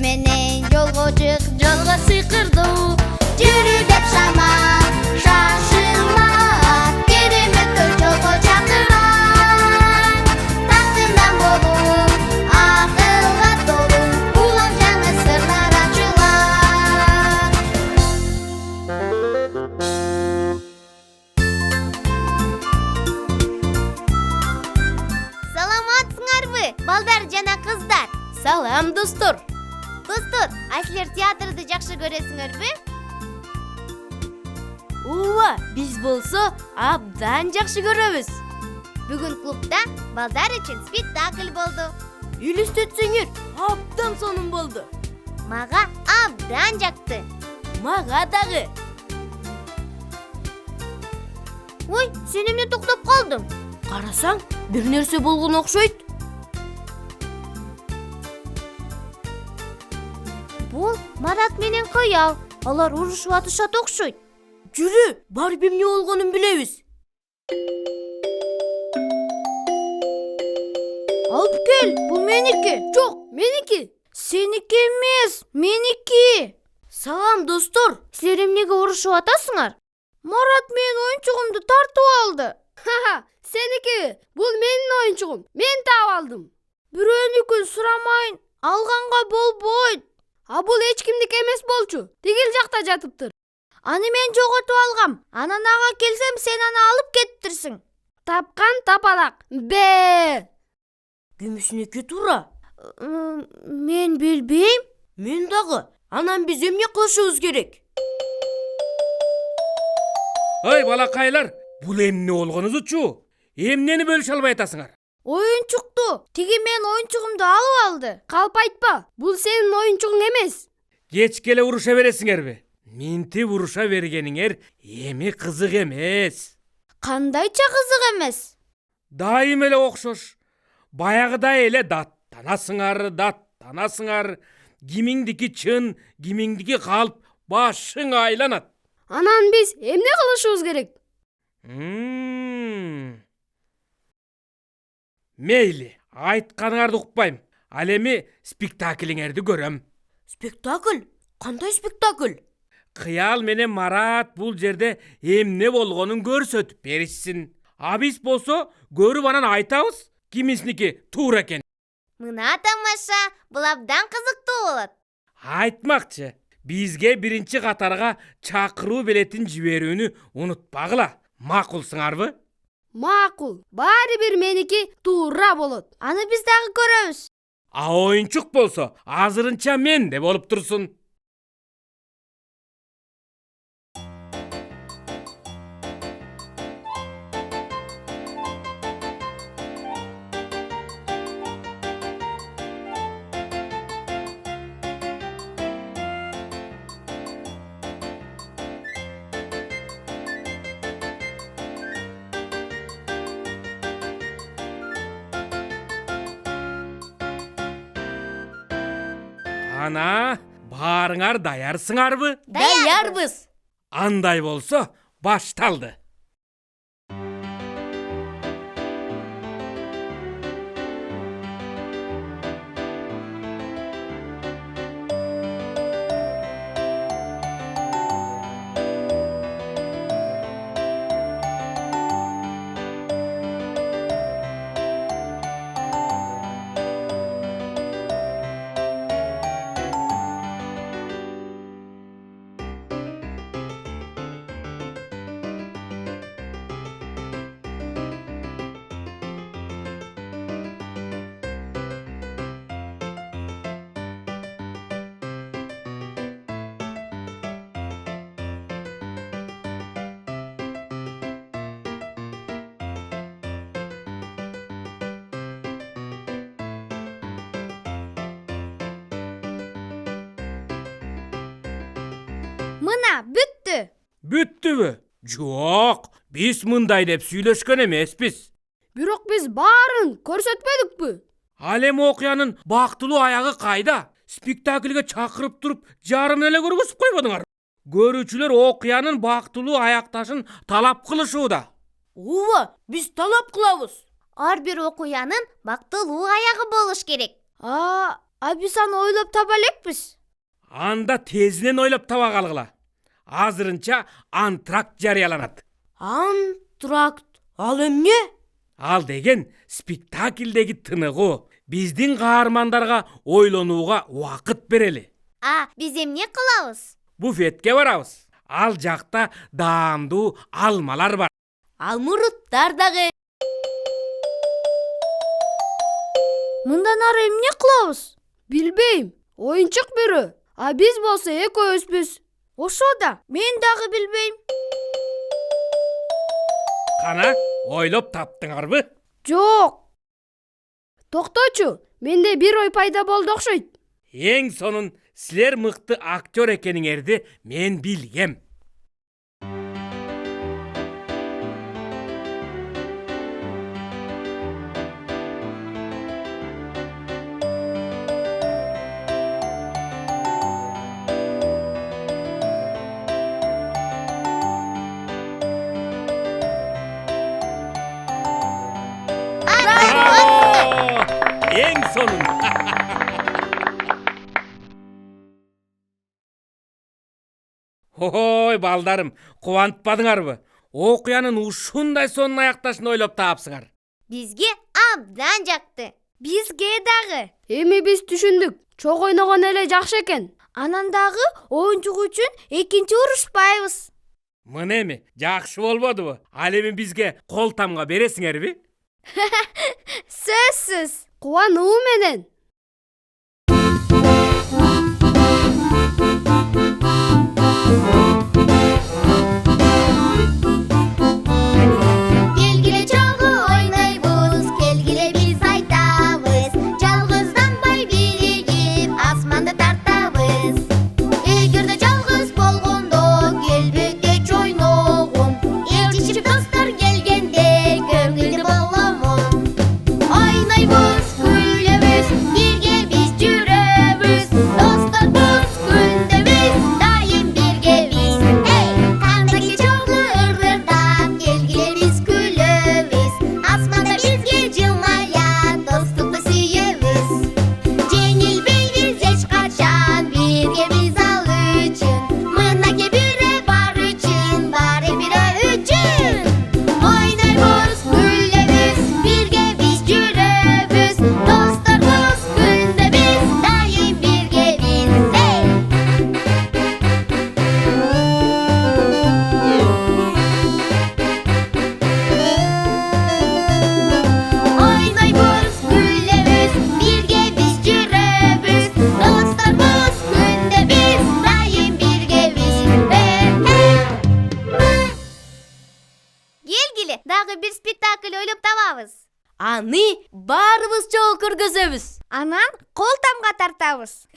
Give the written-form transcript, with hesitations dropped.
менен жолго чык, жолго сыйкырдуу. Жүрү деп шама, шашылма, кереметтер жолго чакырат. Тактынан болуу, акылга толуу, улам жаңы сырлар ачылат. Саламатсыңарбы, балдар жана кыздар? Салам, достор. Достор, силер театрды жакшы көрөсүңөрбү? Ооба, биз болсо абдан жакшы көрөбүз. Бүгүн клубда балдар үчүн спектакль болду. Элестетсеңер, абдан сонун болду. Мага абдан жакты. Мага дагы. Ой, сен эмне токтоп калдың? Карасаң, бир нерсе болгон окшойт. Бул Марат менен Кыял. Алар урушуп атышат окшойт. Жүрү, барып эмне болгонун билебиз. Алып кел, бул меники. Жок, меники. Сеники эмес, меники. Салам, достор. Силер эмнеге урушуп атасыңар? Марат менин оюнчугумду тартып алды. Ха-ха, сеники. Бул менин оюнчугум. Мен таап алдым. Бирөөнүкүн сурамайын, алганга болбойт. А бул эч кимдики эмес болчу. Тигил жакта жатыптыр. Аны мен жоготуп алгам. Анан ага келсем, сен аны алып кетиптирсиң. Тапкан тапалак. Бе. Кимисинеки туура? Мен билбейм. Мен дагы. Анан биз эмне кылышыбыз керек? Ой, балакайлар, бул эмне болгонузучу? Эмнени бөлүшө албай атасыңар? Оюнчукту. Тиги менин оюнчугумду алып алды. Калп айтпа. Бул сенин оюнчугуң эмес. Кечке эле уруша бересиңерби? Минтип уруша бергениңер эми кызык эмес. Кандайча кызык эмес? Дайым эле окшош. Баягыдай эле даттанасыңар. Кимиңдики чын, кимиңдики калп, башың айланат. Анан биз эмне кылышыбыз керек? Мейли, айтканыңарды укпайм. Ал эми спектаклиңерди көрөм. Спектакль? Кандай спектакль? Кыял менен Марат бул жерде эмне болгонун көрсөтүп беришсин. А биз болсо көрүп анан айтабыз кимисиники туура экен. Мына тамаша, бул абдан кызыктуу болот. Айтмакчы, бизге биринчи катарга чакыруу билетин жиберүүнү унутпагыла. Макулсыңарбы? Макул. Баары бир меники туура болот. Аны биз дагы көрөбүз. А оюнчук болсо азырынча менде болуп турсун. Ана, баарыңар даярсыңарбы? Даярбыз. Андай болсо, башталды. Мына бүттү. Бүттүбү? Жок, биз мындай деп сүйлөшкөн эмеспиз. Бирок биз баарын көрсөтпөдүкпү? Ал эми окуянын бактылуу аягы кайда? Спектакльге чакырып туруп, жарымын эле көргөзүп койбодуңар. Көрүүчүлөр окуянын бактылуу аякташын талап кылышууда. Ооба, биз талап кылабыз. Ар бир окуянын бактылуу аягы болуш керек. Биз аны ойлоп таба элекпиз. Анда тезинен ойлоп таба калгыла. Азырынча антракт жарыяланат. Антракт. Ал эмне? Ал деген спектакльдеги тыныгуу. Биздин каармандарга ойлонууга убакыт берели. Биз эмне кылабыз? Буфетке барабыз. Ал жакта даамдуу алмалар бар. Алмуруттар дагы. Мындан ары эмне кылабыз? Билбейм. Оюнчук бирөө. Биз болсо экөөбүзбүз. Ошо да, мен дагы билбейм. Кана, ойлоп таптыңарбы? Жок. Токточу, менде бир ой пайда болду окшойт. Эң сонун силер мыкты актер экениңерди мен билгем. Эң сонун. Ой, балдарым, кубантпадыңарбы? Окуянын ушундай сонун аякташын ойлоп таапсыңар. Бизге абдан жакты. Бизге дагы. Эми биз түшүндүк. Чок ойногон эле жакшы экен. Анан дагы оюнчук үчүн экинчи урушпайбыз. Мына эми жакшы болбодубу? Ал эми бизге кол тамга бересиңерби? Сөзсүз. Кубануу менен. Келгиле чогуу ойнойбуз, келгиле биз айтабыз. Жалгызданбай биригип асманды тартабыз. Эгерде жалгыз болгондо келбегеч ойногум. Ээрчишип достор келгенде көңүлдүү боломун. Ойнойбуз, күлөбүз, бирге биз жүрөбүз. Досторбуз, күндө биз, дайым бирге биз. Кандайчы чогуу ырдырдан келгиле биз күлөбүз. Асманда бизге жылмаят, достукту сүйөбүз. Жеңилбейбиз эч качан, бирге биз ал үчүн. Мынакей бирөө бар үчүн, бар бирөө үчүн. Ойнойбуз, күлөбүз, бирге биз жүрөбүз. Досторбуз, күндө биз, дайым бирге биз. Ойнойбуз, күлөбүз, бирге биз жүрөбүз. Досторбуз, күндө биз, дайым бирге биз. Келгиле, дагы бир спектакль ойлоп табабыз. Аны баарыбыз чогуу көргөзөбүз. Анан кол тамга тартабыз.